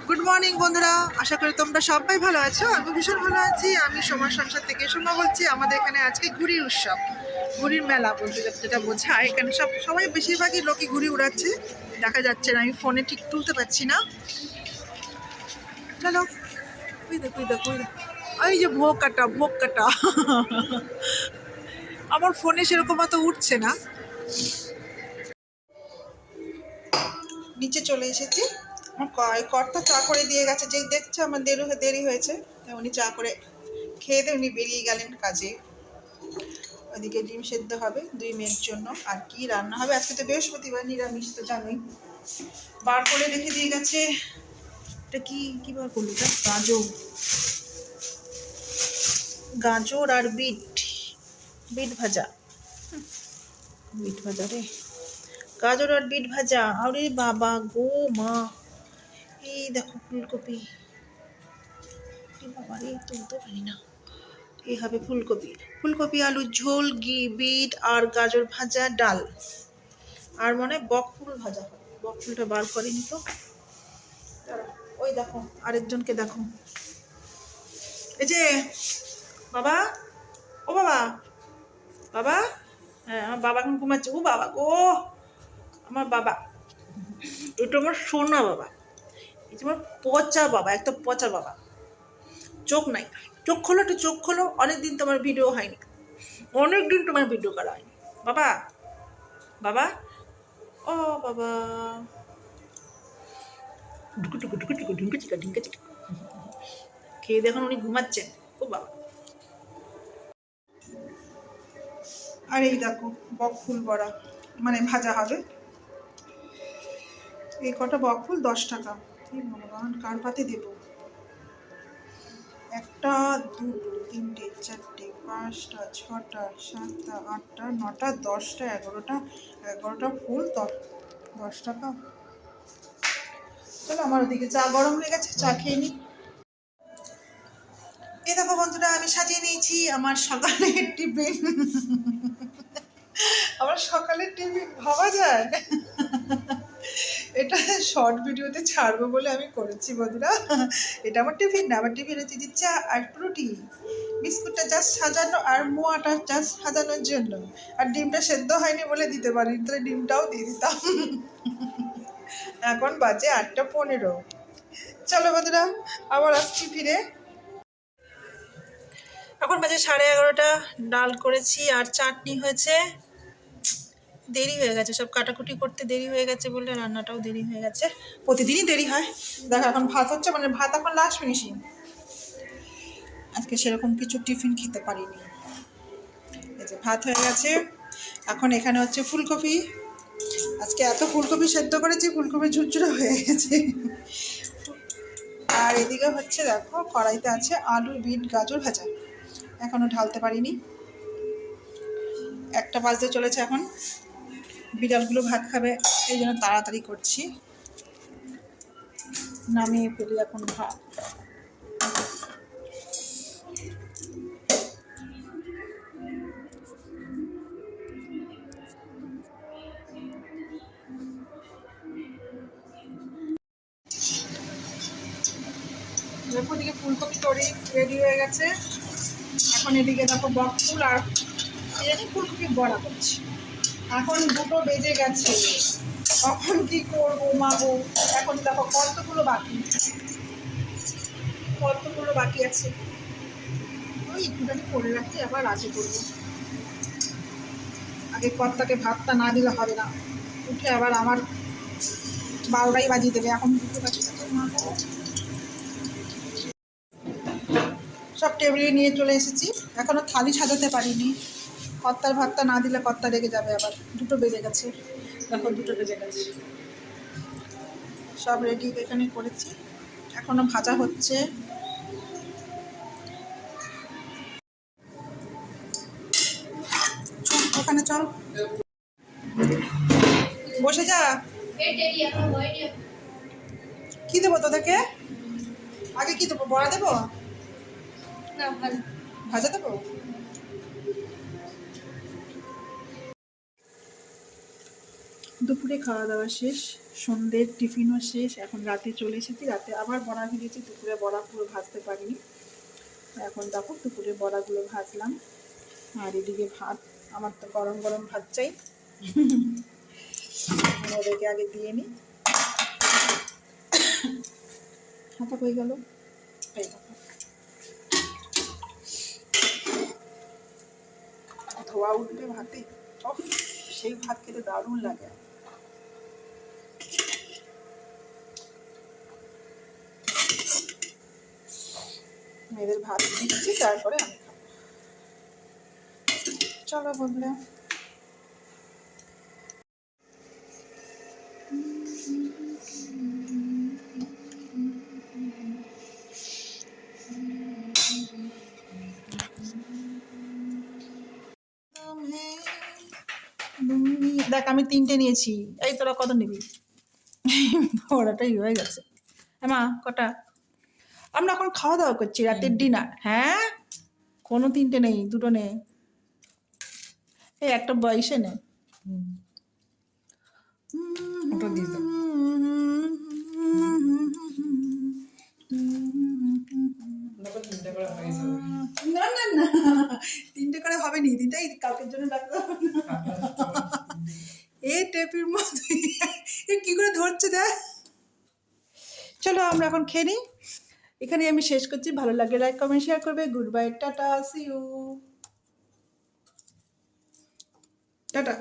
Good morning বন্ধুরা, আশা করি তোমরা সবাই ভালো আছো। আমি ভীষণ ভালো আছি। আমি সময় সংসার থেকে সোমা বলছি। আমাদের এখানে আজকে ঘুড়ির উৎসব, ঘুড়ির মেলা বলতে যেটা বোঝায়। এখানে সবাই বেশিরভাগই লোকই ঘুড়ি উড়াচ্ছে, দেখা যাচ্ছে না, আমি ফোনে ঠিক তুলতে পারছি না। চলো, ওই দেখো ওই দেখো ওই দেখো, ওই যে ভোগ কাটা আমার ফোনে সেরকম অত উঠছে না। নিচে চলে এসেছি। আমার কর্তা চা করে দিয়ে গেছে, যে দেখছে আমার দেরি হয়েছে, উনি চা করে খেয়ে দিয়ে উনি বেরিয়ে গেলেন কাজে। ওইদিকে ডিম সেদ্ধ হবে 2 মেয়ের জন্য। আর কি রান্না হবে আজকে, তো বৃহস্পতিবার, নিরামিষ তো জানোই। বার করে রেখে দিয়ে গেছে। এটা কি বার করলো? এটা গাজর আর বিট ভাজা। বিট ভাজা রে, গাজর আর বিট ভাজা। আরে বাবা গো মা, এই দেখো ফুলকপি। বাবা রে, তুলতে পারি না। এই হবে ফুলকপি আলুর ঝোল, বিট আর গাজর ভাজা, ডাল। আর মনে বকফুল ভাজা হবে। বকফুলটা বার করিনি তো। ওই দেখো আরেকজনকে দেখো, এই যে বাবা, ও বাবা, বাবা। হ্যাঁ, আমার বাবা এখন ঘুমাচ্ছে। ও বাবা গো, আমার বাবা। এটা আমার সোনা বাবা, এটা আমার পচা বাবা, একটা পচা বাবা। চোখ নাই, চোখ খোলো, একটু চোখ খোলো। অনেকদিন তোমার ভিডিও হয়নি, অনেকদিন তোমার ভিডিও করা হয়নি বাবা। বাবা, ও বাবা, খেয়ে দেখুন উনি ঘুমাচ্ছেন। ও বাবা। আর এই দেখো বকফুল বড়া, মানে ভাজা হবে। এই কটা বকফুল 10 টাকা। এই ভগবান, কার পাতে দেব? 1টা 2টো 3টে 4টে 5টা 6টা 7টা 8টা 9টা 10টা 11টা ফুল 10 টাকা। চলো, আমার ওদিকে চা গরম হয়ে গেছে, চা খেয়ে নিই। এই দেখো বন্ধুরা, আমি সাজিয়ে নিয়েছি আমার সকালের টিফিন। আমার সকালের টিফিন ভাবা যায়? এটা শর্ট ভিডিওতে ছাড়বো বলে আমি করেছি বন্ধুরা। এটা আমার টিফিন না, আমার টিফিন হচ্ছে যে চা আর রুটি। বিস্কুটটা জাস্ট সাজানো আর মোয়াটা জাস্ট সাজানোর জন্য। আর ডিমটা সেদ্ধ হয়নি বলে দিতে পারি, তাহলে ডিমটাও দিয়ে দিতাম। এখন বাজে 8টা 15। চলো বন্ধুরা, আবার আসছি ফিরে। এখন বাজে 11:30। ডাল করেছি আর চাটনি হয়েছে। দেরি হয়ে গেছে, সব কাটাকুটি করতে দেরি হয়ে গেছে বলে রান্নাটাও দেরি হয়ে গেছে। প্রতিদিনই দেরি হয়। দেখো এখন ভাত হচ্ছে, মানে ভাত এখন লাস্ট ফিনিশিং। আজকে সেরকম কিছু টিফিন খেতে পারিনি। এই যে ভাত হয়ে গেছে। এখন এখানে হচ্ছে ফুলকপি। আজকে এত ফুলকপি সেদ্ধ করেছি, ফুলকপি ঝুরঝুরে হয়ে গেছে। আর এদিকে হচ্ছে দেখো কড়াইতে আছে আলু, বিট, গাজর ভাজা। এখনো ঢালতে পারিনি। 1টা বাজতে চলেছে এখন। বিড়ালগুলো ভাত খাবে, এই জন্য তাড়াতাড়ি করছি। নামিয়ে ফেলি এখন ভাত। দেখো এদিকে ফুলকপি রেডি হয়ে গেছে। এখন এদিকে দেখো বকফুল আর ফুলকপি বড়া করছি। এখন 2টো বেজে গেছে। কখন কি করবো মাগো। এখন দেখো কতগুলো বাকি আছে। ওই একটুখানি করে রাখি, আবার রাতে করবো। আগে কর্তাকে ভাতটা না দিলে হবে না, উঠে আবার আমার 12টাই বাজিয়ে দেবে। এখন 2টো বাজে। সব টেবিলে নিয়ে চলে এসেছি। এখনো থালি সাজাতে পারিনি। কর্তার ভাতটা না দিলে কর্তা রেগে যাবে আবার। 2টো বেজে গেছে, দেখো 2টো বেজে গেছে। সব রেডি এখানে করেছি, এখনো ভাজা হচ্ছে। ওখানে চল, বসে যা। কি দেবো তোদেরকে? আগে কি দেবো? বড়া দেবো না ভাজা দেবো? দুপুরে খাওয়া দাওয়া শেষ, সন্ধ্যের টিফিনও শেষ, এখন রাতে চলে এসেছি। রাতে আবার বড়া ভেজেছি, দুপুরে বড়া পুরো ভাজতে পারিনি। এখন দেখো দুপুরে বড়াগুলো ভাজলাম, আর এদিকে ভাত, আমার তো গরম গরম ভাত চাই। ওদেরকে আগে দিয়ে নিই। হাতা হয়ে গেল, ধোয়া উঠবে ভাতে, সেই ভাত খেতে দারুণ লাগে। মেয়েদের ভাত দিচ্ছি, তারপরে আমি খাবো। চলো বন্ধুরা, দেখ আমি 3টে নিয়েছি, এই তোরা কত নিবি? ওরাটাই হয়ে গেছে। মা কটা? আমরা এখন খাওয়া দাওয়া করছি, রাতের ডিনার। হ্যাঁ, কোনো 3টে নেই, 2টো নে। এই একটা বয়সে নে। ওটা দিয়ে দাও। না না না, 3টে করে হবে নি, 3টাই কালকের জন্য রাখলাম। এ টেপির মধ্যে এ কি করে ধরছে দেখ। চলো আমরা এখন খেয়ে নিই, এখানে আমি শেষ করছি। ভালো লাগলে লাইক কমেন্ট শেয়ার করবে। গুড বাই, টাটা, সি ইউ, টাটা।